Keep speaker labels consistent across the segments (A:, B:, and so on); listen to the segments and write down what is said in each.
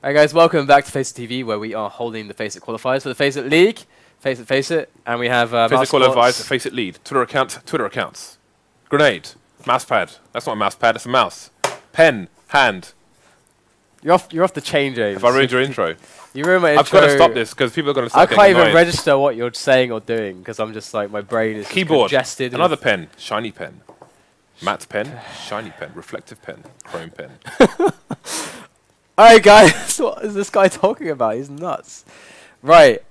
A: Alright guys, welcome back to FACEIT TV, where we are holding the FACEIT qualifiers for the FACEIT League. FACEIT, and we have
B: FACEIT qualifiers, FACEIT Lead, Twitter accounts. Grenade, mousepad. That's not a mousepad, it's a mouse. Pen, hand.
A: You're off the chain, James.
B: Have I ruined your intro?
A: You ruined my intro.
B: I've got to stop this because people are going to start
A: I can't even register what you're saying or doing because I'm just like, my brain is
B: keyboard,
A: congested.
B: Another pen, shiny pen. Matte pen, shiny pen, reflective pen, chrome pen.
A: Alright guys, what is this guy talking about? He's nuts. Right.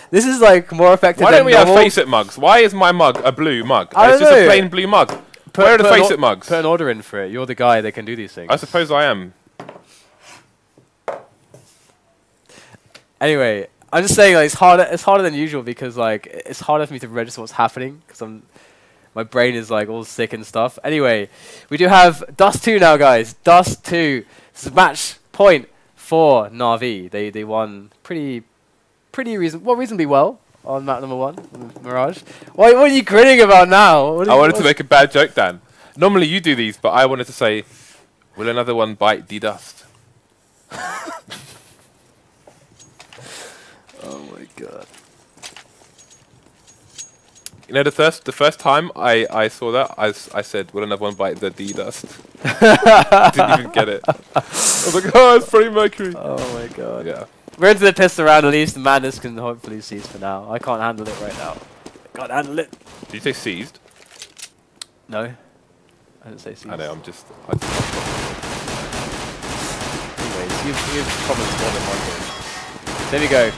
A: This is like more effective than
B: normal. Why don't we have FACEIT mugs? Why is my mug a blue mug? It's just a plain blue mug. Where are the FACEIT mugs?
A: Put an order in for it. You're the guy that can do these things.
B: I suppose I am.
A: Anyway, I'm just saying like, it's harder than usual because like it's harder for me to register what's happening because my brain is like all sick and stuff. Anyway, we do have Dust 2 now, guys. Dust 2. This is match point for Na'Vi. They won reasonably well on map number 1, Mirage. What are you grinning about now?
B: I wanted to make a bad joke, Dan. Normally you do these, but I wanted to say, will another one bite the dust?
A: Oh my god.
B: You know, the first time I saw that, I said, will another one bite the D dust? Didn't even get it. I was like, oh, it's Freddie Mercury.
A: Oh my god.
B: Yeah.
A: We're into the test around, at least. Madness can hopefully cease for now. I can't handle it right now. I can't handle it.
B: Did you say seized?
A: No. I didn't say seized.
B: I know, I'm just...
A: Anyways, you've probably scored it one. There we go.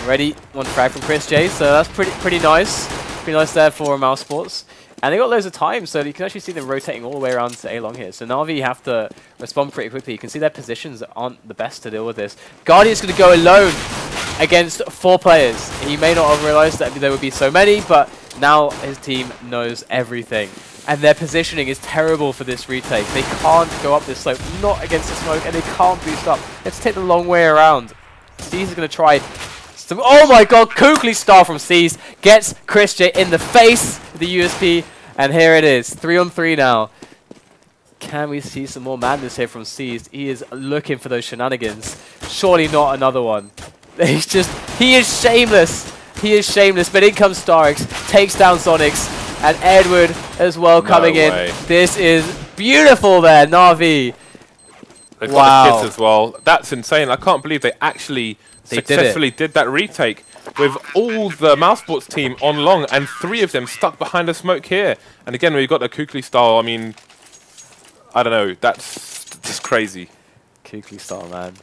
A: Ready, one frag from chrisJ, so that's pretty nice. Pretty nice there for Mousesports. And they got loads of time, so you can actually see them rotating all the way around to A-long here. So Na'Vi have to respond pretty quickly. You can see their positions aren't the best to deal with this. Guardian's going to go alone against 4 players. He may not have realized that there would be so many, but now his team knows everything. And their positioning is terrible for this retake. They can't go up this slope, not against the smoke, and they can't boost up. They have to take the long way around. Steez is going to try... Oh my god, Kukli star from Seas gets chrisJ in the face with the USP, and here it is, 3-on-3 now. Can we see some more madness here from Seas? He is looking for those shenanigans. Surely not another one. He is shameless. He is shameless, but in comes starix, takes down zonixx, and Edward as well coming in. This is beautiful there, Na'Vi.
B: They've got the kids as well. That's insane. I can't believe they actually... successfully did that retake with all the Mousesports team on long and 3 of them stuck behind the smoke here. And again, we've got the Kukli style. I mean, I don't know. That's just crazy.
A: Kukli style, man.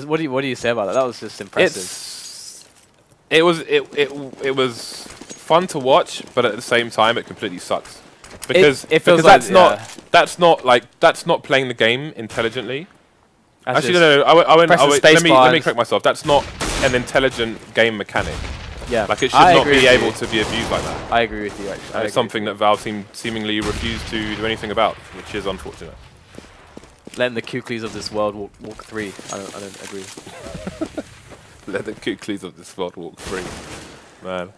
A: What do you say about that? That was just impressive.
B: It was fun to watch, but at the same time, it completely sucks because that's not playing the game intelligently. Actually, no. Let me correct myself. That's not an intelligent game mechanic.
A: Yeah,
B: like it should not be able to be abused like that.
A: I agree with you. Actually,
B: it's something that Valve seemingly refused to do anything about, which is unfortunate.
A: Letting the Kuklis of this world walk free. I don't agree.
B: Let the Kuklis of this world walk free, man.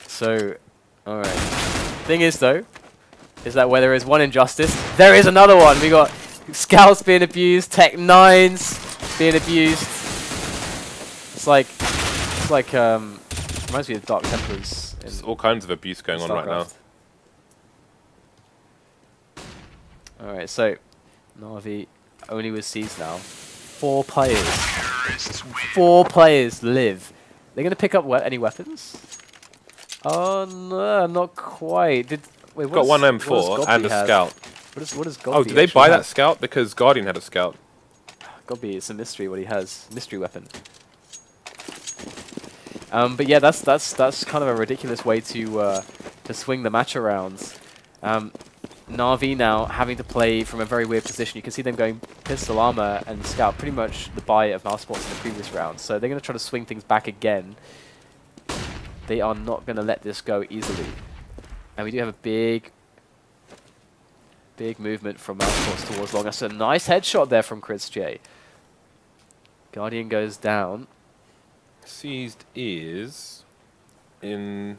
A: So, all right. Thing is though, is that where there is one injustice, there is another one. We got Scouts being abused, Tech 9s being abused. It's like reminds me of Dark Templars.
B: There's all kinds of abuse going on right now.
A: Alright, so Na'Vi only with Seas now. 4 players. 4 players live. They're gonna pick up any weapons? Oh no, not quite.
B: We've got one M4 and a scout.
A: What is Godby?
B: Oh, did they buy that scout? Because Guardian had a scout.
A: Godby, it's a mystery what he has. Mystery weapon. But yeah, that's kind of a ridiculous way to swing the match around. Na'Vi now having to play from a very weird position. You can see them going pistol armor and scout, pretty much the buy of Mousesports in the previous round. So they're going to try to swing things back again. They are not going to let this go easily. And we do have a big movement from Mousesports towards long. That's a nice headshot there from chrisJ. Guardian goes down.
B: Seized is in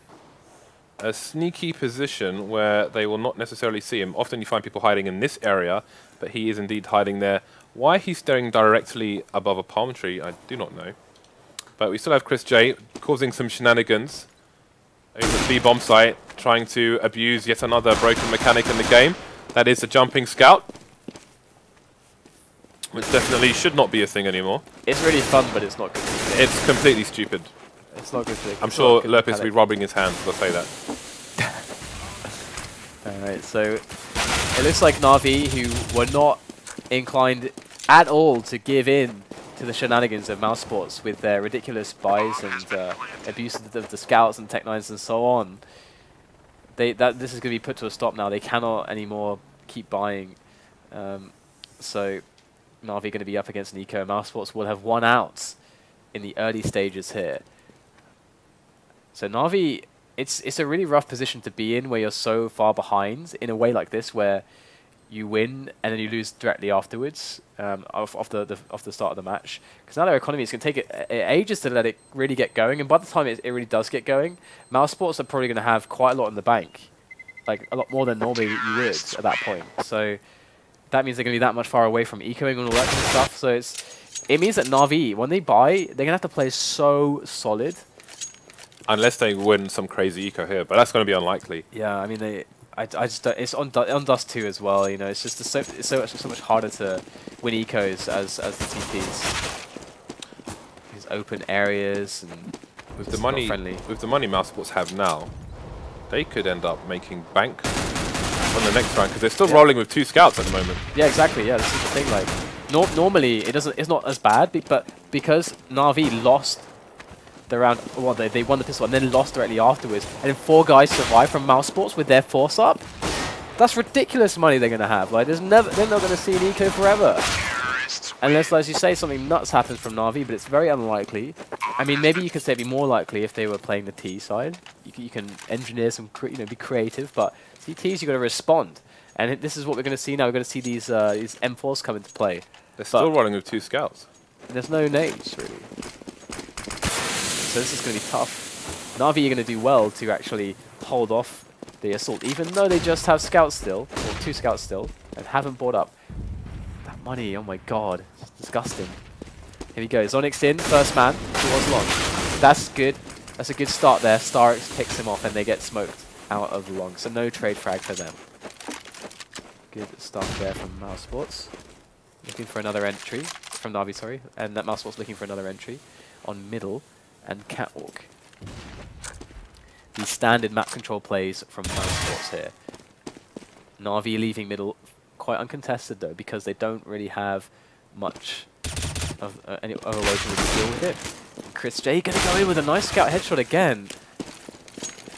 B: a sneaky position where they will not necessarily see him. Often you find people hiding in this area, but he is indeed hiding there. Why he's staring directly above a palm tree, I do not know. But we still have chrisJ causing some shenanigans over the B bomb site, trying to abuse yet another broken mechanic in the game. That is the jumping scout, which definitely should not be a thing anymore.
A: It's really fun, but it's not good.
B: It's completely stupid.
A: It's not good.
B: I'm sure Lurpis will be rubbing his hands as I say that.
A: Alright, so it looks like Na'Vi, who were not inclined at all to give in to the shenanigans of Mousesports with their ridiculous buys and abuse of the scouts and Tech9s and so on. This is going to be put to a stop now. They cannot anymore keep buying. So Na'Vi going to be up against Nico. Mousesports will have won out in the early stages here. So Na'Vi, it's a really rough position to be in where you're so far behind in a way like this where you win and then you lose directly afterwards off the start of the match. Because now their economy is going to take ages to let it really get going, and by the time it really does get going, Mousesports are probably going to have quite a lot in the bank, like a lot more than normally you would at that point. So that means they're going to be that much far away from ecoing and all that kind of stuff. So it means that Na'Vi, when they buy, they're going to have to play so solid. Unless
B: they win some crazy eco here, but that's going to be unlikely.
A: Yeah, I mean I just don't, it's on Dust 2 as well. You know, it's just so much harder to win ecos as the TPs. These open areas and
B: with the money Mousesports have now, they could end up making bank on the next round because they're still rolling with 2 scouts at the moment.
A: Yeah, exactly. Yeah, this is the thing. Like normally it's not as bad, but because Na'Vi lost the round, well, they won the pistol and then lost directly afterwards, and then 4 guys survived from Mousesports with their force up. That's ridiculous money they're gonna have. Like, they're not gonna see an eco forever, unless, as you say, something nuts happens from Na'Vi. But it's very unlikely. I mean, maybe you could say it'd be more likely if they were playing the T side. You can engineer some, be creative, but CTs you got to respond, and this is what we're gonna see now. We're gonna see these M4s come into play.
B: They're still running with 2 scouts.
A: There's no nades really. So this is going to be tough. Na'Vi are going to do well to actually hold off the assault, even though they just have scouts still, or 2 scouts still, and haven't bought up. That money, oh my god, it's disgusting. Here we go, zonixx in, first man, it was long. That's good, that's a good start there. starix picks him off and they get smoked out of long, so no trade frag for them. Good start there from Mousesports. Looking for another entry, from Na'Vi, sorry, and that Mousesports looking for another entry on middle and catwalk. These standard map control plays from Mousesports here. Na'Vi leaving middle quite uncontested though, because they don't really have much of any other way to really deal with it. And chrisJ gonna go in with a nice scout headshot again.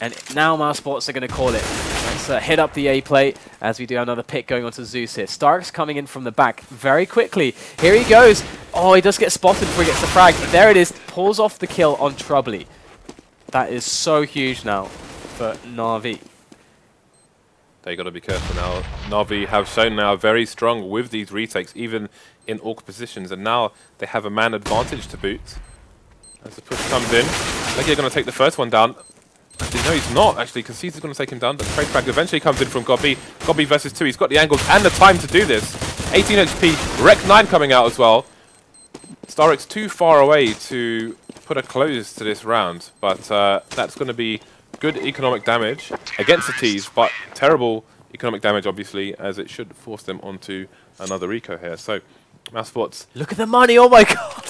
A: And now Mousesports are gonna call it. Let's hit up the A plate as we do another pick going on to Zeus here. starix coming in from the back very quickly. Here he goes. Oh, he does get spotted before he gets the frag. There it is. Pulls off the kill on Troubley. That is so huge now for Na'Vi.
B: They got to be careful now. Na'Vi have shown now very strong with these retakes, even in awkward positions, and now they have a man advantage to boot. As the push comes in, LEGIJA going to take the first one down. Actually, no, he's not, actually, because he's going to take him down, but the trade frag eventually comes in from Gobby. Gobby versus 2, he's got the angles and the time to do this. 18 HP, Rec 9 coming out as well. starix too far away to put a close to this round, but that's going to be good economic damage against the T's, but terrible economic damage, obviously, as it should force them onto another eco here. So, Mousesports.
A: Look at the money, oh my god!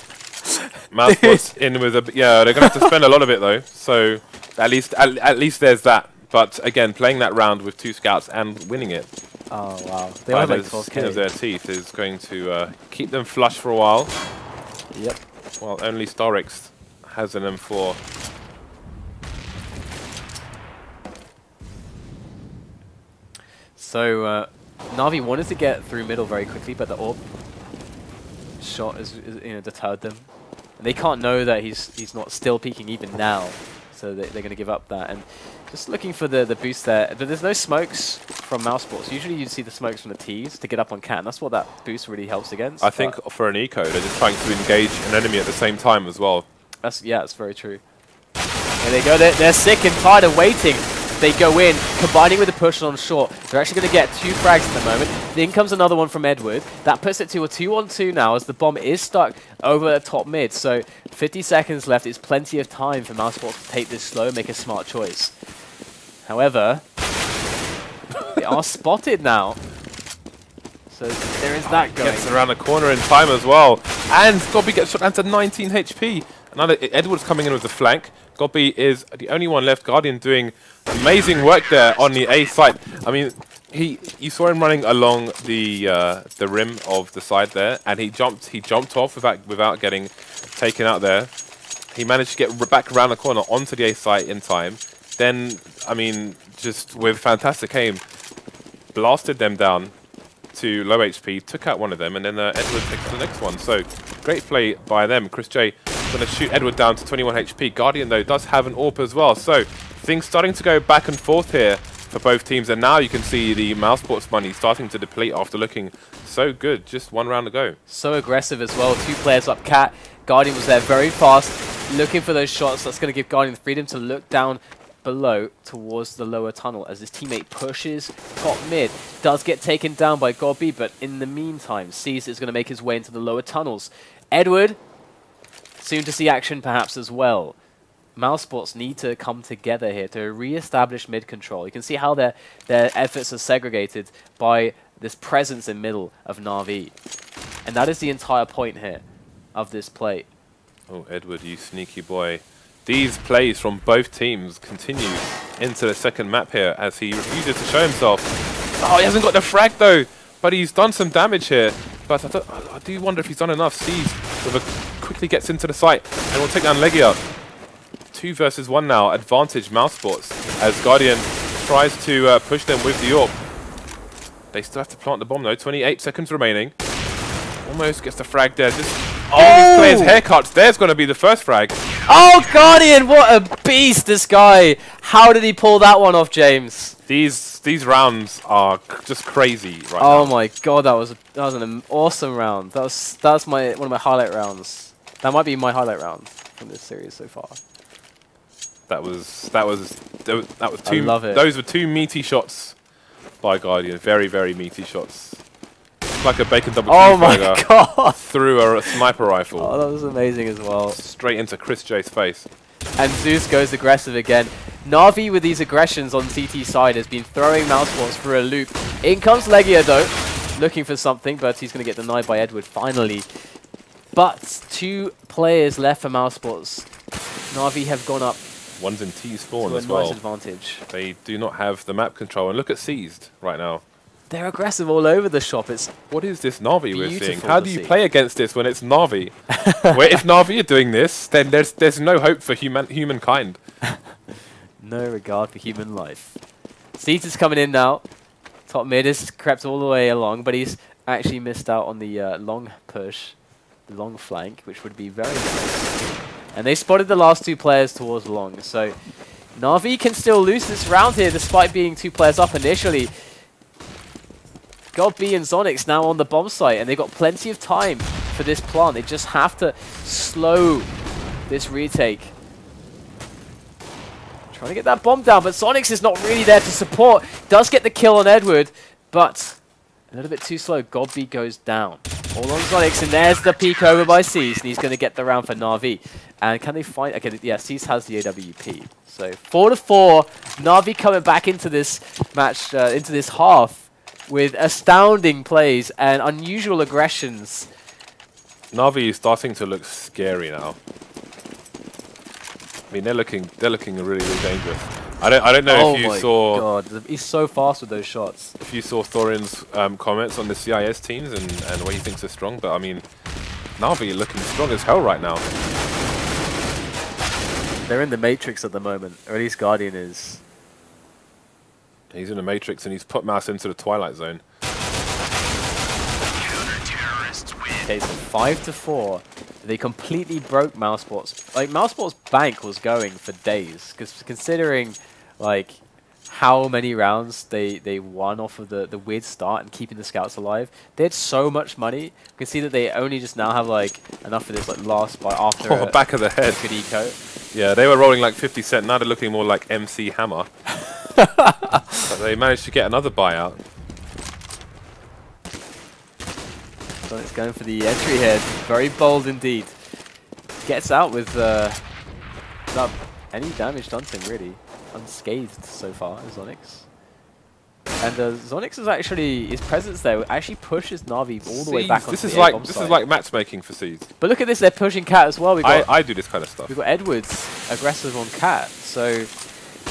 B: Mousesports in with a, yeah, they're going to have to spend a lot of it though, so at least there's that. But again, playing that round with 2 scouts and winning it.
A: Oh wow. They have like 12K.
B: Of their teeth is going to keep them flush for a while.
A: Yep.
B: While only starix has an M4.
A: So Na'Vi wanted to get through middle very quickly, but the orb shot is deterred them. And they can't know that he's not still peeking even now, so they're going to give up that. And just looking for the boost there. But there's no smokes from Mousesports. Usually you'd see the smokes from the T's to get up on cat, and that's what that boost really helps against.
B: I think for an eco, they're just trying to engage an enemy at the same time as well.
A: That's very true. There they go. They're sick and tired of waiting. they go in, combining with the push on short. They're actually going to get 2 frags at the moment. Then comes another one from Edward. That puts it to a 2-on-2 now as the bomb is stuck over the top mid. So 50 seconds left. It's plenty of time for Mousesports to take this slow and make a smart choice. However, they are spotted now. So there is that going.
B: Gets around the corner in time as well. And Gobby gets shot down to 19 HP. Another Edward's coming in with the flank. Gobby is the only one left. Guardian doing amazing work there on the A side. I mean, you saw him running along the rim of the side there, and he jumped off without getting taken out there. He managed to get back around the corner onto the A site in time. Then, I mean, just with fantastic aim, blasted them down to low HP, took out one of them, and then Edward takes the next one. So great play by them. chrisJ going to shoot Edward down to 21 HP. Guardian, though, does have an AWP as well. So things starting to go back and forth here for both teams. And now you can see the Mousesports money starting to deplete after looking so good. Just 1 round to go.
A: So aggressive as well. 2 players up cat. Guardian was there very fast, looking for those shots. That's going to give Guardian the freedom to look down below towards the lower tunnel as his teammate pushes top mid. Does get taken down by Gobby, but in the meantime, Seas is going to make his way into the lower tunnels. Edward, soon to see action perhaps as well. Mousesports need to come together here to re-establish mid control. You can see how their efforts are segregated by this presence in middle of Na'Vi. And that is the entire point here of this play.
B: Oh, Edward, you sneaky boy. These plays from both teams continue into the second map here as he refuses to show himself. Oh, he hasn't got the frag though, but he's done some damage here. But I do wonder if he's done enough. Sees quickly gets into the site and will take down LEGIJA. 2 versus 1 now, advantage Mousesports as Guardian tries to push them with the AWP. They still have to plant the bomb though, 28 seconds remaining. Almost gets the frag there. Just these players' haircuts. There's going to be the first frag.
A: Oh, Guardian, what a beast, this guy. How did he pull that one off, James?
B: These rounds are just crazy right now.
A: Oh my god, that was an awesome round. That's one of my highlight rounds. That might be my highlight round from this series so far.
B: That was two.
A: I love it.
B: Those were 2 meaty shots by Guardian. Very, very meaty shots. Like a bacon double cheeseburger.
A: Oh my god!
B: Through a sniper rifle.
A: Oh, that was amazing as well.
B: Straight into chrisJ's face.
A: And Zeus goes aggressive again. Na'Vi with these aggressions on CT side has been throwing Mousesports for a loop. In comes LEGIJA though, looking for something, but he's going to get denied by Edward finally. But 2 players left for Mousesports. Na'Vi have gone up.
B: One's in T spawn as
A: well.
B: well.
A: Nice advantage.
B: They do not have the map control. And look at Seized right now.
A: They're aggressive all over the shop. It's
B: what is this Na'Vi we're seeing? How do you play against this when it's Na'Vi? Where if Na'Vi are doing this, then there's no hope for humankind.
A: No regard for human life. Seeds is coming in now. Top mid is crept all the way along, but he's actually missed out on the long push, the long flank, which would be very nice. And they spotted the last 2 players towards long, so Na'Vi can still lose this round here despite being 2 players up initially. Got B and zonixx now on the bomb site, and they've got plenty of time for this plant. They just have to slow this retake. Trying to get that bomb down, but zonixx is not really there to support. Does get the kill on Edward, but a little bit too slow. Godby goes down. All on zonixx, and there's the peek over by Seas, and he's going to get the round for Na'Vi. And can they find... Okay, yeah, Seas has the AWP. So 4-4, Na'Vi coming back into this match, into this half, with astounding plays and unusual aggressions.
B: Na'Vi is starting to look scary now. I mean, they're looking really, really dangerous. I don't know if you saw.
A: Oh my god, he's so fast with those shots.
B: If you saw Thorin's comments on the CIS teams and what he thinks are strong, but I mean, Na'Vi are looking strong as hell right now.
A: They're in the Matrix at the moment, or at least Guardian is.
B: He's in the Matrix and he's put Mouse into the Twilight Zone.
A: Okay, so 5-4. They completely broke Mousesports. Like, Mousesports' bank was going for days, because considering, like, how many rounds they won off of the weird start and keeping the scouts alive, they had so much money. You can see that they only just now have, like, enough for this, like, last by after
B: back of the head.
A: Good eco.
B: Yeah, they were rolling like 50 Cent. Now they're looking more like MC Hammer. But they managed to get another buyout.
A: zonixx going for the entry here. Very bold indeed. Gets out with without any damage done to him, really. Unscathed so far, zonixx. And zonixx is actually, his presence there actually pushes Na'Vi all the way back onto the A-bomb side.
B: This is like matchmaking for Seeds.
A: But look at this, they're pushing Cat as well.
B: I do this kind of stuff.
A: We've got Edwards aggressive on Cat, so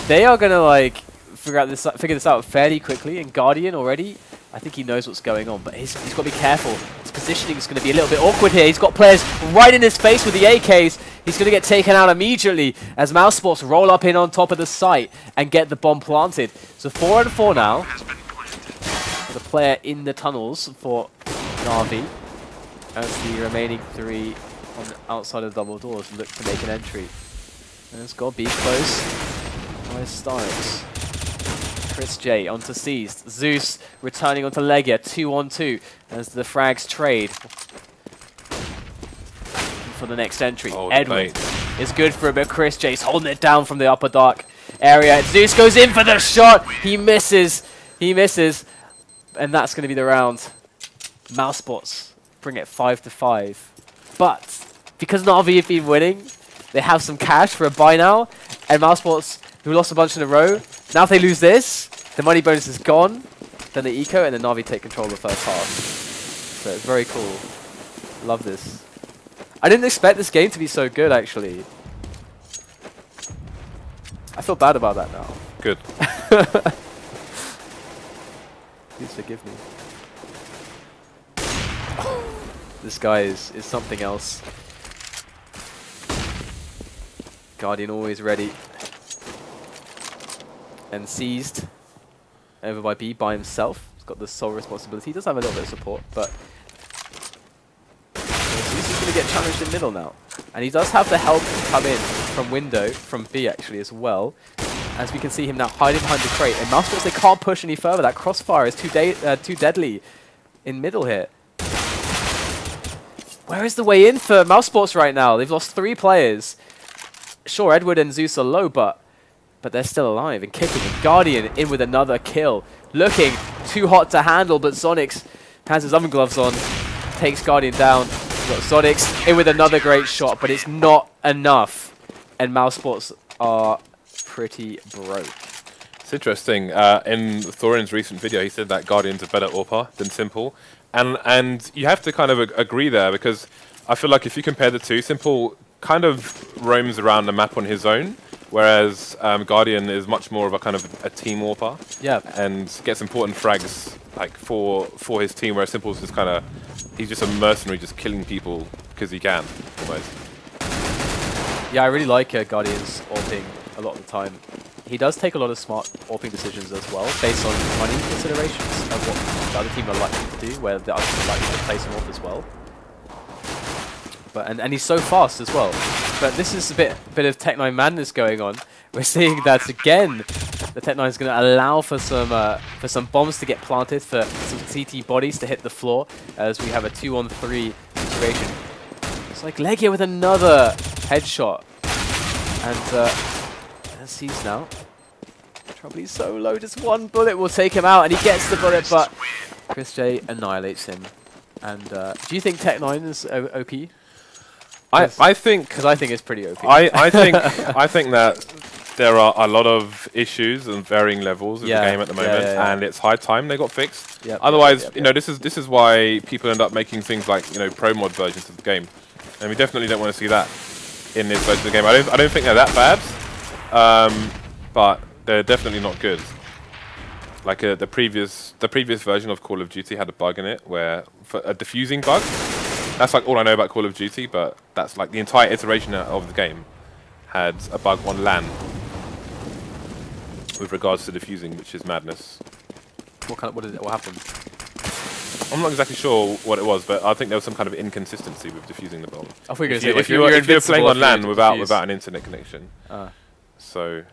A: they are gonna like figure this out fairly quickly. And Guardian already, I think he knows what's going on, but he's got to be careful. His positioning is going to be a little bit awkward here. He's got players right in his face with the AKs. He's going to get taken out immediately as Mousesports roll up in on top of the site and get the bomb planted. So 4 and 4 now. The player in the tunnels for Na'Vi, as the remaining 3 on the outside of the double doors look to make an entry. And it's got to be close. Nice starix. chrisJ onto Seized. Zeus returning onto LEGIJA, 2-on-2 as the frags trade for the next entry.
B: Oh,
A: Edward is good for a bit. chrisJ's holding it down from the upper dark area. Zeus goes in for the shot. He misses. He misses. And that's going to be the round. Mousesports bring it 5-5. But because Na'Vi have been winning, they have some cash for a buy now. And Mousesports, who lost a bunch in a row, now if they lose this, the money bonus is gone. Then the eco, and then Na'Vi take control of the first half. So it's very cool. Love this. I didn't expect this game to be so good, actually. I feel bad about that now.
B: Good.
A: Please forgive me. This guy is something else. Guardian always ready. And Seized over by B by himself. He's got the sole responsibility. He does have a little bit of support, but Zeus is going to get challenged in middle now. And he does have the help come in from window, from B actually as well. As we can see him now hiding behind the crate. And Mousesports, they can't push any further. That crossfire is too deadly in middle here. Where is the way in for Mousesports right now? They've lost 3 players. Sure, Edward and Zeus are low, but they're still alive and kicking. And Guardian in with another kill. Looking too hot to handle, but zonixx has his oven gloves on. Takes Guardian down. We've got zonixx in with another great shot, but it's not enough. And Mousesports are pretty broke.
B: It's interesting. In Thorin's recent video, he said that Guardian's a better AWPer than Simple. And you have to kind of agree there, because I feel like if you compare the two, Simple kind of roams around the map on his own, whereas Guardian is much more of a kind of a team AWPer. Yeah. And gets important frags like for his team, whereas Simple's just kind of, he's just a mercenary just killing people because he can, almost.
A: Yeah, I really like Guardian's AWPing a lot of the time. He does take a lot of smart AWPing decisions as well, based on money considerations of what the other team are likely to do, where the other team are likely to place him off as well. But and he's so fast as well. But this is a bit of Tech9 madness going on. We're seeing that again. The Tech9 is going to allow for some bombs to get planted, for some CT bodies to hit the floor, as we have a 2-on-3 situation. It's like LEGIJA with another headshot, and Seized now. Troubley's so low, just one bullet will take him out, and he gets the bullet, but chrisJ annihilates him. And do you think Tech9 is OP?
B: I think,
A: because I think it's pretty OP.
B: I think that there are a lot of issues and varying levels of the game at the moment, and it's high time they got fixed. Otherwise, you know, this is why people end up making things like, you know, pro mod versions of the game, and we definitely don't want to see that in this version of the game. I don't think they're that bad, but they're definitely not good. Like the previous version of Call of Duty had a bug in it, where for a diffusing bug. That's like all I know about Call of Duty, but that's like the entire iteration of the game had a bug on LAN with regards to diffusing, which is madness.
A: What happened?
B: I'm not exactly sure what it was, but I think there was some kind of inconsistency with diffusing the bomb.
A: I think
B: if you were playing on LAN without an internet connection. So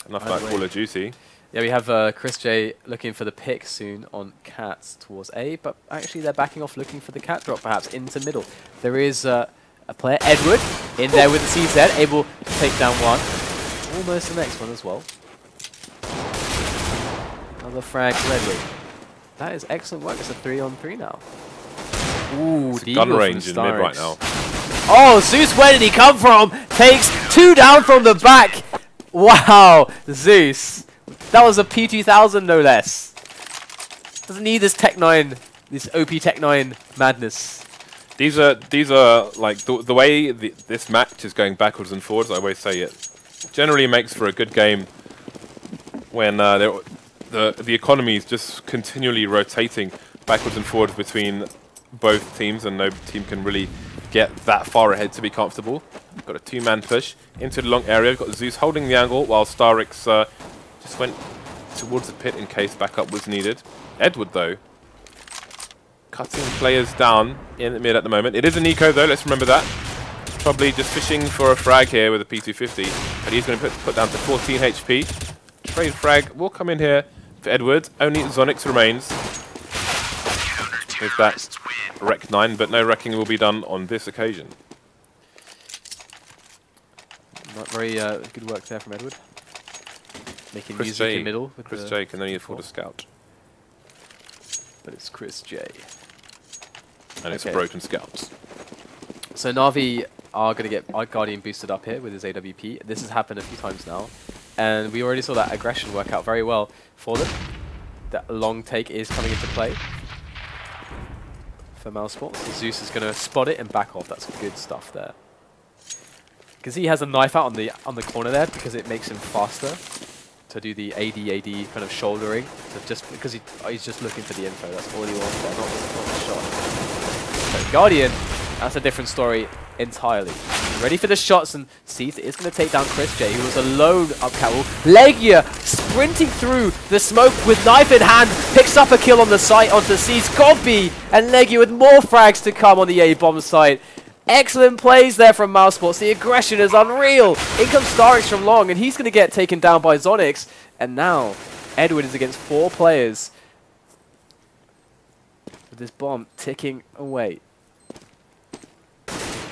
B: enough about Call of Duty. Yeah,
A: we have chrisJ looking for the pick soon on Cats towards A, but actually they're backing off looking for the cat drop, perhaps into middle. There is a player, Edward, in there with the CZ, able to take down one. Almost the next one as well. Another frag ready. That is excellent work. It's a 3-on-3 now. Ooh,
B: gun range in mid right now.
A: Oh, Zeus, where did he come from? Takes 2 down from the back. Wow, Zeus. That was a P2000 no less. Doesn't need this Tech 9, this OP Tech 9 madness.
B: These are like the way this match is going backwards and forwards. I always say it generally makes for a good game when the economy is just continually rotating backwards and forwards between both teams, and no team can really get that far ahead to be comfortable. Got a 2-man push into the long area. We've got Zeus holding the angle while starix just went towards the pit in case backup was needed. Edward, though, cutting players down in the mid at the moment. It is an eco, though, let's remember that. Troubley just fishing for a frag here with a P250, but he's going to put down to 14 HP. Trade frag will come in here for Edward. Only zonixx remains with that Rec 9, but no wrecking will be done on this occasion.
A: Not very good work there from Edward. Making music
B: chrisJ
A: in middle. With
B: chrisJ can only afford a scout.
A: But it's chrisJ.
B: And it's a broken scout.
A: So Na'Vi are going to get our Guardian boosted up here with his AWP. This has happened a few times now. And we already saw that aggression work out very well for them. That long take is coming into play for Mousesports. Zeus is going to spot it and back off. That's good stuff there. Because he has a knife out on the corner there because it makes him faster to do the AD kind of shouldering. So just because he's just looking for the info. That's all he wants there, not the shot. So Guardian, that's a different story entirely. Ready for the shots, and sees it is going to take down chrisJ, who was alone up Carol. LEGIJA sprinting through the smoke with knife in hand, picks up a kill on the site onto C's Copy, and LEGIJA with more frags to come on the A-bomb site. Excellent plays there from Mousesports. The aggression is unreal. In comes starix from long, and he's going to get taken down by zonixx. And now Edward is against 4 players with this bomb ticking away.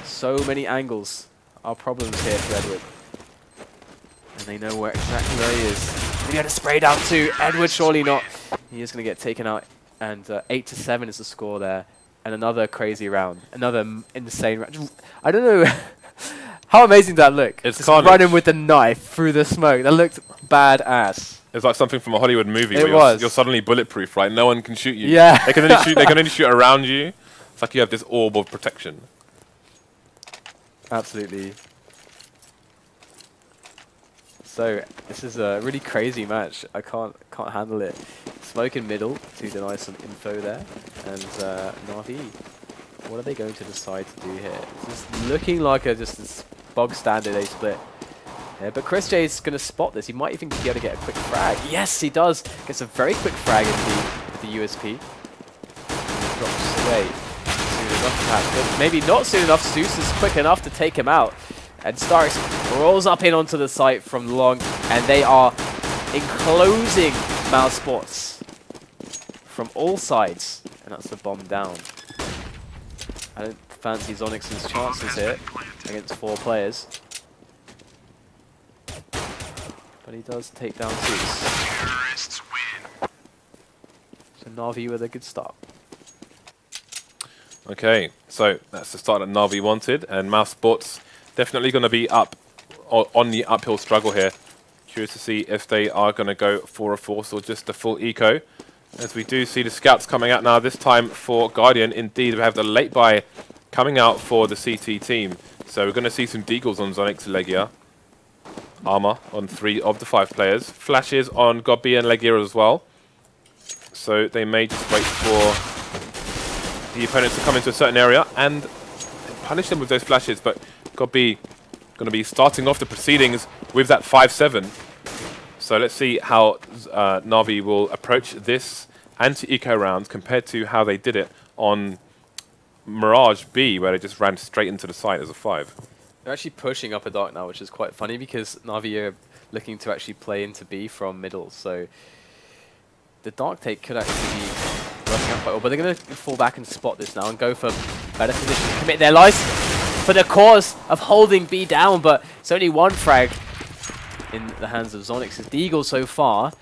A: So many angles are problems here for Edward. And they know exactly where he is. He's going to spray down too. Edward, surely not. He is going to get taken out. And 8-7 is the score there. And another crazy round. Another insane round. I don't know how amazing that look.
B: It's
A: just running with the knife through the smoke. That looked badass.
B: It's like something from a Hollywood movie.
A: It
B: where
A: was.
B: You're suddenly bulletproof, right? No one can shoot you.
A: Yeah.
B: They can only shoot. They can only shoot around you. It's like you have this orb of protection.
A: Absolutely. So this is a really crazy match. I can't handle it. Smoke in middle to deny some info there, and Na'Vi, what are they going to decide to do here? It's just looking like just this bog standard A split. Yeah, but chrisJ is going to spot this. He might even be able to get a quick frag. Yes, he does. Gets a very quick frag with the USP. And drops away soon enough, perhaps, but maybe not soon enough. Zeus is quick enough to take him out. And starix rolls up in onto the site from long, and they are enclosing Mousesports from all sides. And that's the bomb down. I don't fancy zonixx's chances here against 4 players. But he does take down Zeus. So Na'Vi with a good start.
B: Okay, so that's the start that Na'Vi wanted, and Mousesports definitely going to be up on the uphill struggle here. Curious to see if they are going to go for a force or just a full eco. As we do see the scouts coming out now, this time for Guardian. Indeed, we have the late buy coming out for the CT team. So we're going to see some deagles on zonixx and LEGIJA. Armor on 3 of the 5 players. Flashes on Godby and LEGIJA as well. So they may just wait for the opponents to come into a certain area and punish them with those flashes, but Godby going to be starting off the proceedings with that 5-7. So let's see how Na'Vi will approach this anti-eco round compared to how they did it on Mirage B, where they just ran straight into the site as a 5.
A: They're actually pushing up a dark now, which is quite funny because Na'Vi are looking to actually play into B from middle. So the dark take could actually be working out quite well, but they're going to fall back and spot this now and go for better positions, commit their lives for the cause of holding B down, but it's only 1 frag in the hands of zonixx. It's the Eagle so far.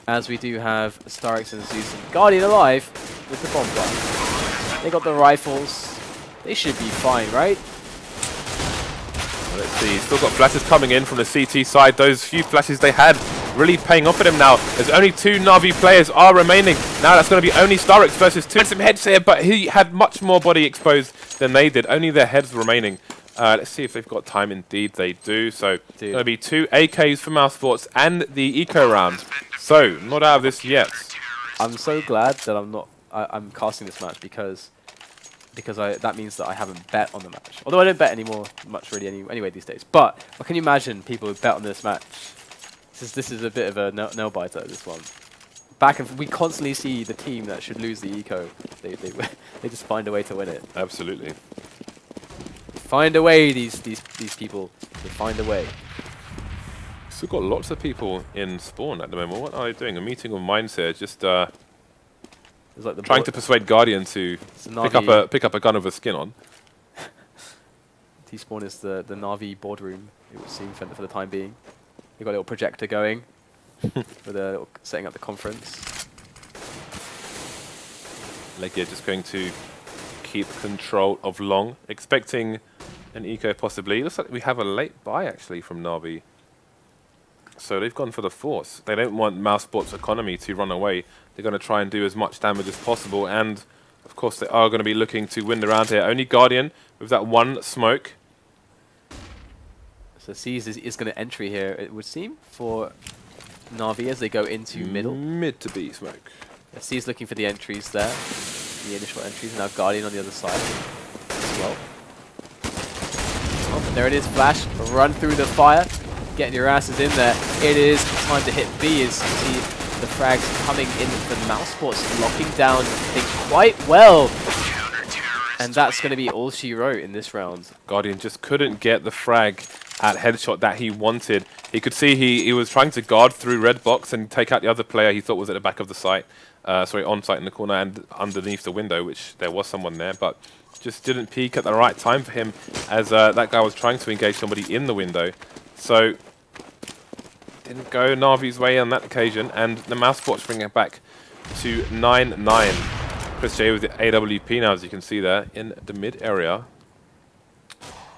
A: as we do have starix and Zeus and Guardian alive with the bomb blast. They got the rifles. They should be fine, right?
B: Well, let's see. Still got flashes coming in from the CT side. Those few flashes they had really paying off for them now. There's only 2 Na'Vi players are remaining. Now that's going to be only starix versus 2. Some heads here, but he had much more body exposed than they did. Only their heads remaining. Let's see if they've got time. Indeed, they do. So it's going to be 2 AKs for Mousesports and the eco round. So not out of this yet.
A: I'm so glad that I'm casting this match because that means that I haven't bet on the match. Although I don't bet anymore much really anyway these days. But can you imagine people who bet on this match? This is a bit of a nail biter, this one. We constantly see the team that should lose the eco. They just find a way to win it.
B: Absolutely.
A: Find a way, these people. They find a way.
B: Still got lots of people in spawn at the moment. What are they doing? A meeting of minds here, just like trying to persuade Guardian to pick up a gun with a skin on.
A: T-spawn is the Na'Vi boardroom, it would seem, for the time being. They've got a little projector going for setting up the conference.
B: LEGIJA just going to keep control of long, expecting an eco possibly. Looks like we have a late buy actually from Na'Vi. So they've gone for the force. They don't want Mousesports' economy to run away. They're going to try and do as much damage as possible, and of course they are going to be looking to win the round here. Only Guardian with that 1 smoke.
A: So C's is going to entry here, it would seem, for Na'Vi as they go into middle.
B: Mid to B smoke.
A: C's looking for the entries there, the initial entries, and now Guardian on the other side as well. Oh, there it is, flash, run through the fire, getting your asses in there. It is time to hit B as you see the frags coming in for Mousesports, locking down things quite well. And that's going to be all she wrote in this round.
B: Guardian just couldn't get the frag at headshot that he wanted. He could see he was trying to guard through red box and take out the other player he thought was at the back of the site. Sorry, on site in the corner and underneath the window, which there was someone there, but just didn't peek at the right time for him as that guy was trying to engage somebody in the window. So didn't go Na'Vi's way on that occasion, and the Mousesports bring it back to 9-9. chrisJ with the AWP now, as you can see there, in the mid area.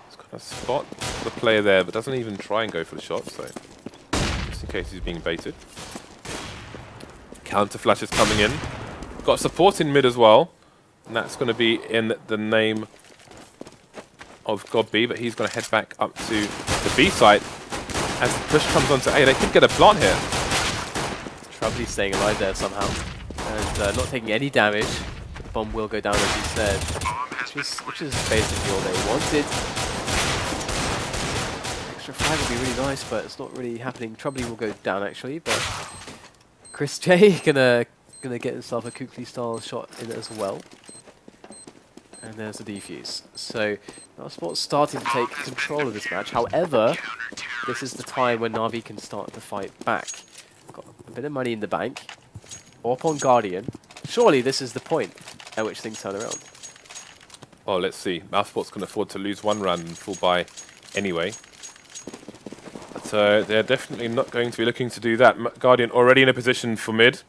B: He's got to spot the player there, but doesn't even try and go for the shot, so just in case he's being baited. Counter flashes coming in. Got support in mid as well, and that's going to be in the name of God B, but he's going to head back up to the B site as the push comes onto A. They could get a plant here.
A: Troubley staying alive there somehow, and not taking any damage. The bomb will go down, as you said, which is basically all they wanted. Extra flag would be really nice, but it's not really happening. Troubley will go down actually, but chrisJ gonna get himself a Kukli style shot in as well. And there's the defuse. So Mousesports starting to take control of this match. However, this is the time when Na'Vi can start to fight back. Got a bit of money in the bank. Up on Guardian. Surely this is the point at which things turn around.
B: Well, let's see. Mousesports can afford to lose 1 round and full buy anyway. But they're definitely not going to be looking to do that. Guardian already in a position for mid.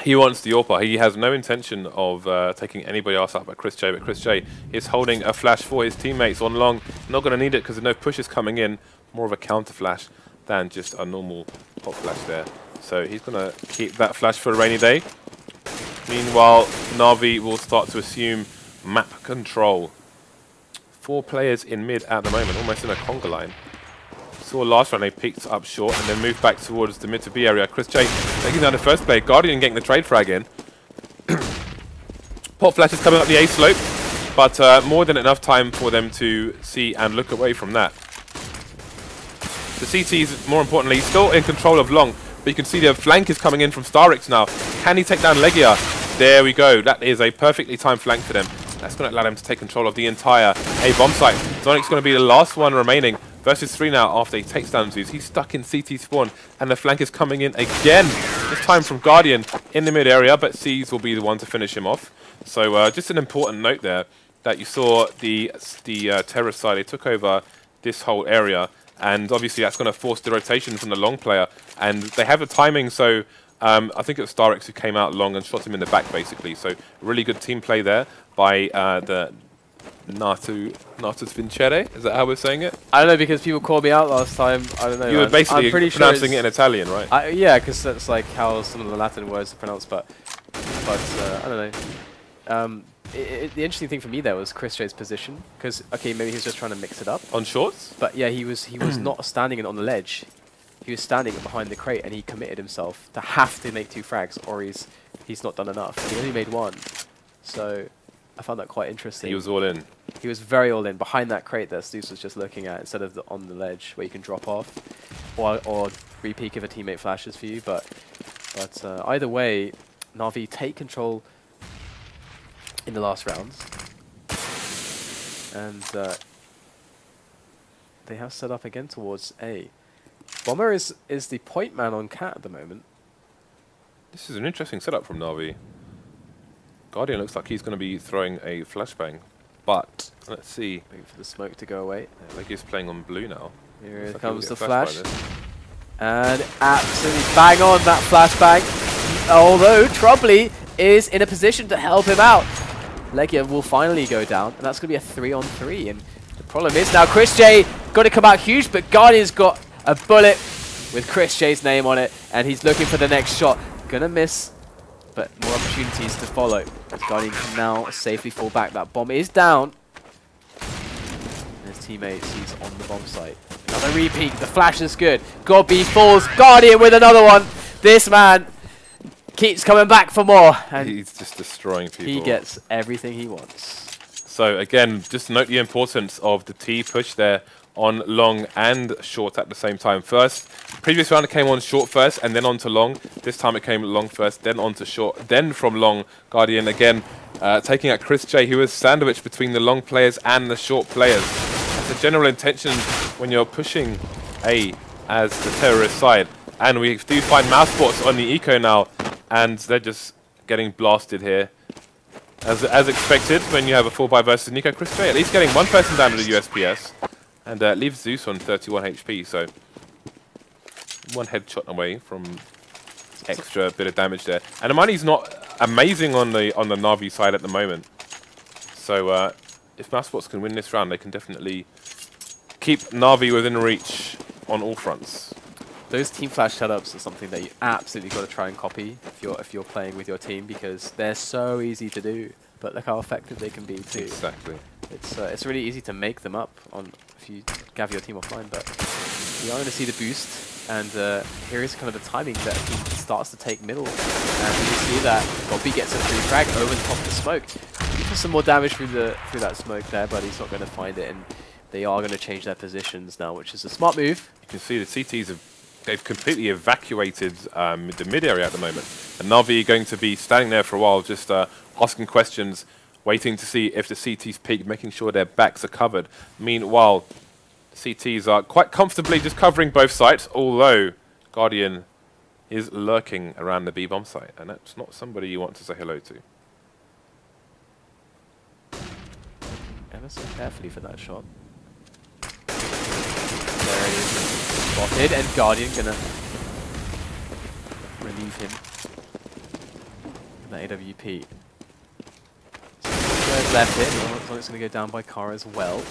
B: He wants the AWP. He has no intention of taking anybody else up but chrisJ. But chrisJ is holding a flash for his teammates on long. Not going to need it because there's no pushes coming in. More of a counter flash than just a normal hot flash there. So he's going to keep that flash for a rainy day. Meanwhile, Na'Vi will start to assume map control. 4 players in mid at the moment, almost in a conga line. Saw last round they peeked up short and then moved back towards the mid to B area. chrisJ taking down the first play. Guardian getting the trade frag in. Pop flash is coming up the A slope, but more than enough time for them to see and look away from that. The CT's, more importantly, still in control of long, but you can see the flank is coming in from starix now. Can he take down LEGIJA? There we go. That is a perfectly timed flank for them. That's going to allow them to take control of the entire A bomb site. zonixx is going to be the last one remaining. Versus 3 now after he takes down Zeus. He's stuck in CT spawn and the flank is coming in again. This time from Guardian in the mid area, but C's will be the one to finish him off. So just an important note there that you saw the terrorist side. They took over this whole area, and obviously that's going to force the rotation from the long player. And they have a timing, so I think it was starix who came out long and shot him in the back, basically. So really good team play there by the Natus Vincere. Is that how we're saying it?
A: I don't know, because people called me out last time. I don't know.
B: You were basically pronouncing it in Italian, right?
A: Yeah, because that's like how some of the Latin words are pronounced. But I don't know. The interesting thing for me there was chrisJ's position, because okay, maybe he was just trying to mix it up
B: on shorts.
A: But yeah, he was not standing on the ledge. He was standing behind the crate, and he committed himself to have to make 2 frags, or he's not done enough. And he only made 1, so I found that quite interesting.
B: He was all in.
A: He was very all in behind that crate that Zeus was just looking at, instead of on the ledge where you can drop off or re-peek if a teammate flashes for you. But either way, Na'Vi take control in the last rounds, and they have set up again towards A. Bomber is the point man on Cat at the moment.
B: This is an interesting setup from Na'Vi. Guardian looks like he's going to be throwing a flashbang, but let's see.
A: Waiting for the smoke to go away.
B: Like he's playing on blue now.
A: Here comes the flash. And absolutely bang on that flashbang. Although Troubley is in a position to help him out. LEGIJA will finally go down, and that's going to be a 3-on-3. And the problem is now chrisJ got to come out huge, but Guardian's got a bullet with chrisJ's name on it, and he's looking for the next shot. Gonna miss, but more opportunities to follow. As Guardian can now safely fall back. That bomb is down. And his teammate sees on the bomb site. Another repeat. The flash is good. Gobby falls. Guardian with another one. This man keeps coming back for more. And
B: he's just destroying people.
A: He gets everything he wants.
B: So again, just note the importance of the T push there on long and short at the same time. Previous round it came on short first and then on to long. This time it came long first, then on to short, then from long. Guardian again taking out chrisJ, who was sandwiched between the long players and the short players. That's the general intention when you're pushing A as the terrorist side. And we do find Mousesports on the eco now, and they're just getting blasted here. As expected, when you have a 4x versus Nico, chrisJ at least getting 1 person down to the USPS. And leaves Zeus on 31 HP, so 1 headshot away from extra bit of damage there. And the money's not amazing on the Na'Vi side at the moment. So if Mousesports can win this round, they can definitely keep Na'Vi within reach on all fronts.
A: Those team flash setups are something that you absolutely got to try and copy if you're playing with your team, because they're so easy to do. But look how effective they can be too.
B: Exactly.
A: It's really easy to make them up if you gather your team offline, but we are going to see the boost, and here is kind of the timing that he starts to take middle, and you see that Bobby gets a free frag over the top of the smoke. He does some more damage through that smoke there, but he's not going to find it, and they are going to change their positions now, which is a smart move.
B: You can see the CTs they've completely evacuated the mid area at the moment, and Na'Vi going to be standing there for a while, just asking questions, waiting to see if the CTs peek, making sure their backs are covered. Meanwhile, CTs are quite comfortably just covering both sites, although Guardian is lurking around the B-bomb site, and that's not somebody you want to say hello to.
A: Ever so carefully for that shot. There he is, spotted, and Guardian gonna relieve him. That AWP. Left it, it's going to go down by Kara as well.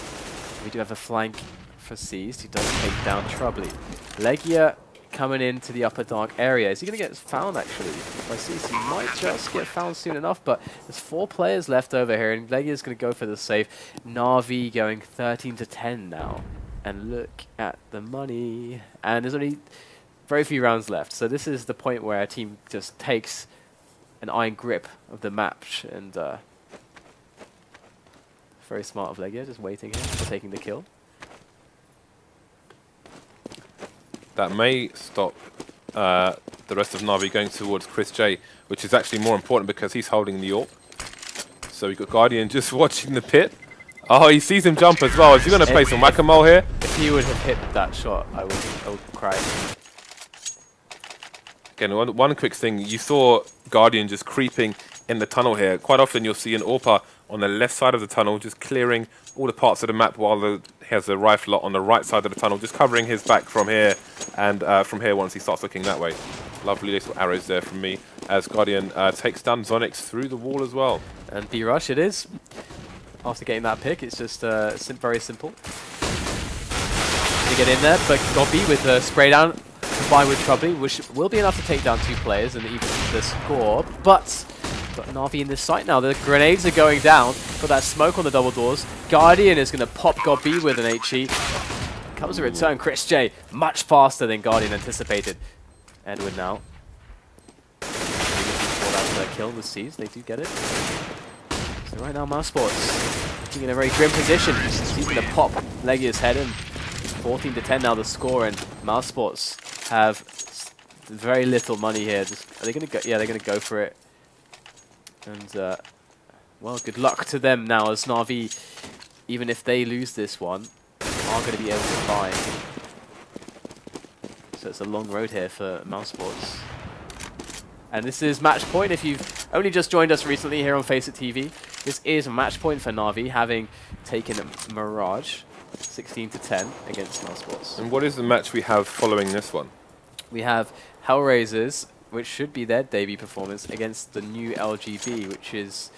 A: We do have a flank for Seized, who does take down Troubley. LEGIJA coming into the upper dark area. Is he going to get found actually by Seized? He might just get found soon enough, but there's 4 players left over here, and LEGIJA is going to go for the save. Na'Vi going 13-10 now. And look at the money. And there's only very few rounds left, so this is the point where our team just takes an iron grip of the match, and very smart of LEGIJA, just waiting here for taking the kill.
B: That may stop the rest of Na'Vi going towards chrisJ, which is actually more important because he's holding the AWP. So we've got Guardian just watching the pit. Oh, he sees him jump as well. Is he going to play some whack-a-mole here?
A: If he would have hit that shot, I would cry.
B: Again, one quick thing. You saw Guardian just creeping in the tunnel here. Quite often you'll see an AWPer on the left side of the tunnel, just clearing all the parts of the map while he has a rifle on the right side of the tunnel, just covering his back from here, and from here once he starts looking that way. Lovely little arrows there from me as Guardian takes down zonixx through the wall as well.
A: And B-Rush it is. After getting that pick, it's just very simple. To get in there, but Gobby with a spray down combined with Troubley, which will be enough to take down 2 players and even the score. But got Na'Vi in this site now. The grenades are going down. Got that smoke on the double doors. Guardian is going to pop Gobby with an HE. Comes a return. chrisJ much faster than Guardian anticipated. Edward now. For that kill with C's. They do get it. So right now, Mousesports looking in a very grim position. He's going to pop LEGIJA's head in. 14 to 10 now the score, and Mousesports have very little money here. Are they going to go? Yeah, they're going to go for it. And well, good luck to them now, as Na'Vi, even if they lose this one, are going to be able to buy. So it's a long road here for Mousesports. And this is match point. If you've only just joined us recently here on FACEIT TV, this is a match point for Na'Vi, having taken Mirage 16 to 10 against Mousesports.
B: And what is the match we have following this one?
A: We have Hellraisers, which should be their debut performance, against the new LGB, which is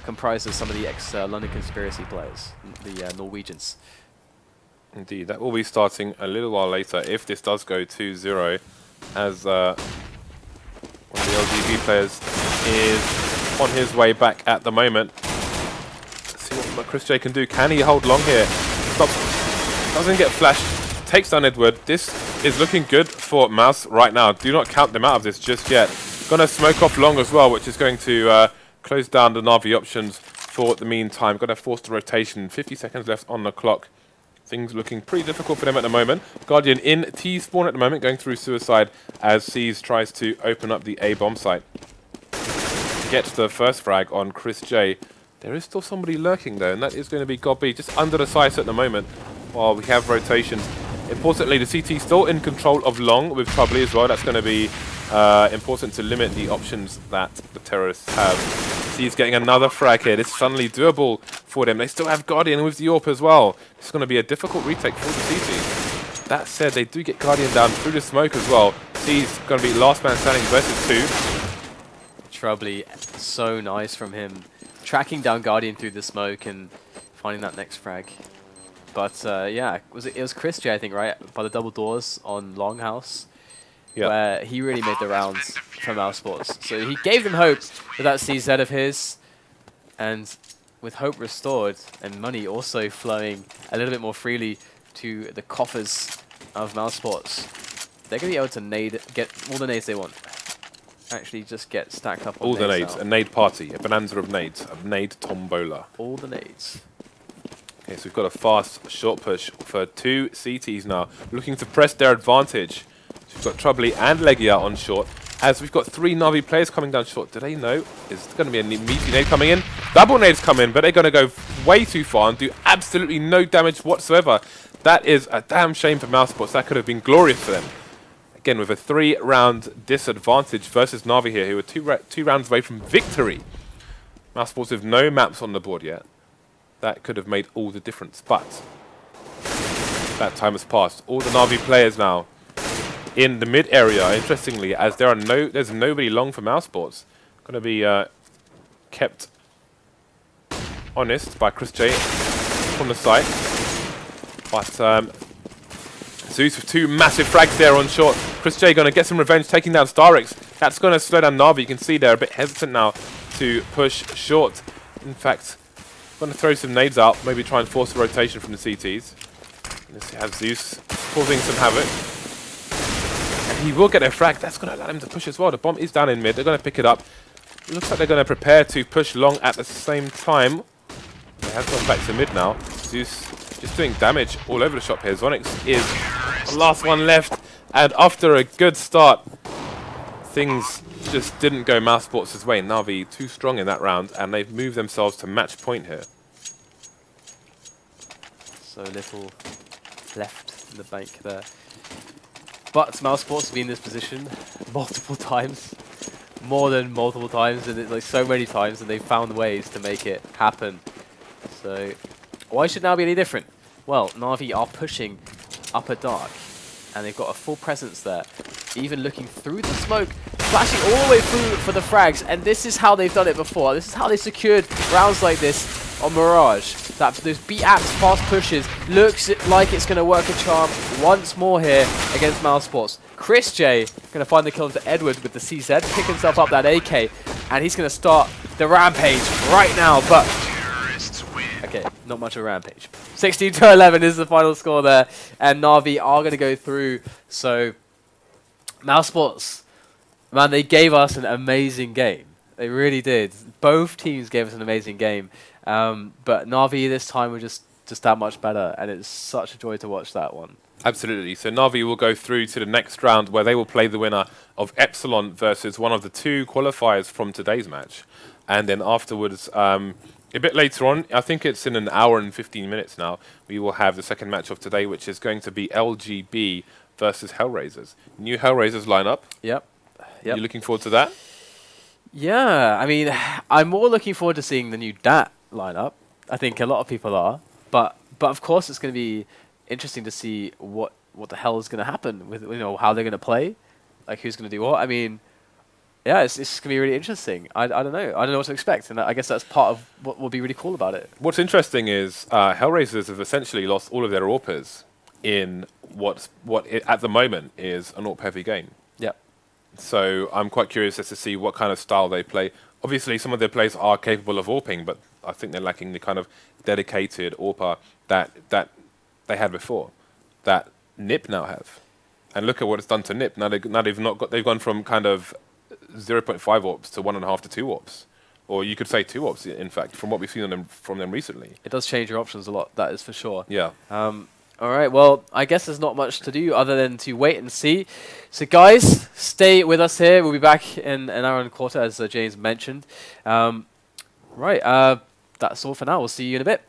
A: comprised of some of the ex-London Conspiracy players, the Norwegians.
B: Indeed, that will be starting a little while later if this does go 2-0, as one of the LGB players is on his way back at the moment. Let's see what chrisJ can do. Can he hold long here? Stops, doesn't get flashed, takes down Edward. This is looking good for Mouse right now. Do not count them out of this just yet. Gonna smoke off long as well, which is going to close down the Na'Vi options for the meantime. Gonna force the rotation. 50 seconds left on the clock. Things looking pretty difficult for them at the moment. Guardian in T-spawn at the moment, going through suicide as C's tries to open up the A-bomb site. Gets the first frag on chrisJ. There is still somebody lurking though, and that is going to be Gobby, just under the sight at the moment while we have rotations. Importantly, the CT still in control of long with Troubley as well. That's going to be important to limit the options that the terrorists have. He's getting another frag here. This is suddenly doable for them. They still have Guardian with the AWP as well. It's going to be a difficult retake for the CT. That said, they do get Guardian down through the smoke as well. C's going to be last man standing versus 2.
A: Troubley, so nice from him. Tracking down Guardian through the smoke and finding that next frag. But yeah, it was chrisJ, I think, right? By the double doors on Longhouse. Yep. Where he really made the rounds for Mousesports. So he gave them hope with that CZ of his. And with hope restored and money also flowing a little bit more freely to the coffers of Mousesports, they're going to be able to get all the nades they want. Actually just get stacked up on
B: all the nades. A nade party, a bonanza of nades, a nade tombola.
A: All the nades.
B: Okay, so we've got a fast short push for 2 CTs now, looking to press their advantage. So we've got Troubley and LEGIJA on short, as we've got 3 Na'Vi players coming down short. Do they know? Is going to be a meaty nade coming in? Double nades come in, but they're going to go way too far and do absolutely no damage whatsoever. That is a damn shame for Mousesports. That could have been glorious for them. Again, with a 3-round disadvantage versus Na'Vi here, who are two rounds away from victory. Mousesports with no maps on the board yet. That could have made all the difference, but that time has passed. All the Na'Vi players now in the mid area, interestingly, as there's nobody long for Mousesports. Going to be kept honest by chrisJ from the site. But Zeus with 2 massive frags there on short. chrisJ going to get some revenge, taking down starix. That's going to slow down Na'Vi. You can see they're a bit hesitant now to push short. In fact, going to throw some nades out, maybe try and force a rotation from the CTs. Let's have Zeus causing some havoc. And he will get a frag. That's going to allow him to push as well. The bomb is down in mid. They're going to pick it up. It looks like they're going to prepare to push long at the same time. They have gone back to mid now. Zeus just doing damage all over the shop here. zonixx is the last one left. And after a good start, things just didn't go Mousesports' way. Na'Vi too strong in that round, and they've moved themselves to match point here.
A: So little left in the bank there. But Mousesports have been in this position multiple times. More than multiple times, and it's like so many times, and they've found ways to make it happen. So why should now be any different? Well, Na'Vi are pushing upper dark, and they've got a full presence there. even looking through the smoke, flashing all the way through for the frags, and this is how they've done it before. This is how they secured rounds like this on Mirage. Those B-Apps fast pushes looks like it's going to work a charm once more here against Mousesports. chrisJ going to find the kill into Edward with the CZ, pick himself up that AK, and he's going to start the rampage right now, but okay, not much of a rampage. 16-11 is the final score there, and Na'Vi are going to go through. So Mousesports, man, they gave us an amazing game. They really did. Both teams gave us an amazing game. But Na'Vi this time were just that much better, and it's such a joy to watch that one.
B: Absolutely. So Na'Vi will go through to the next round where they will play the winner of Epsilon versus one of the 2 qualifiers from today's match. And then afterwards, a bit later on, I think it's in an hour and 15 minutes now, we will have the second match of today, which is going to be LGB versus Hellraisers. New Hellraisers lineup.
A: Yep.
B: You looking forward to that?
A: Yeah, I mean, I'm more looking forward to seeing the new DAT lineup. I think a lot of people are, but of course it's going to be interesting to see what the hell is going to happen with how they're going to play, like who's going to do what. I mean, yeah, it's going to be really interesting. I don't know what to expect, and I guess that's part of what will be really cool about it.
B: What's interesting is Hellraisers have essentially lost all of their AWPers in what at the moment is an AWP heavy game.
A: Yep.
B: So I'm quite curious as to see what kind of style they play. Obviously, some of their players are capable of AWPing, but I think they're lacking the kind of dedicated AWPer that they had before, that NiP now have. And look at what it's done to NiP. Now they've gone from kind of 0.5 AWPs to 1.5 to 2 AWPs, or you could say 2 AWPs in fact, from what we've seen from them recently.
A: It does change your options a lot, that is for sure.
B: Yeah.
A: All right, well, I guess there's not much to do other than to wait and see. So, guys, stay with us here. We'll be back in an hour and a quarter, as James mentioned. Right, that's all for now. We'll see you in a bit.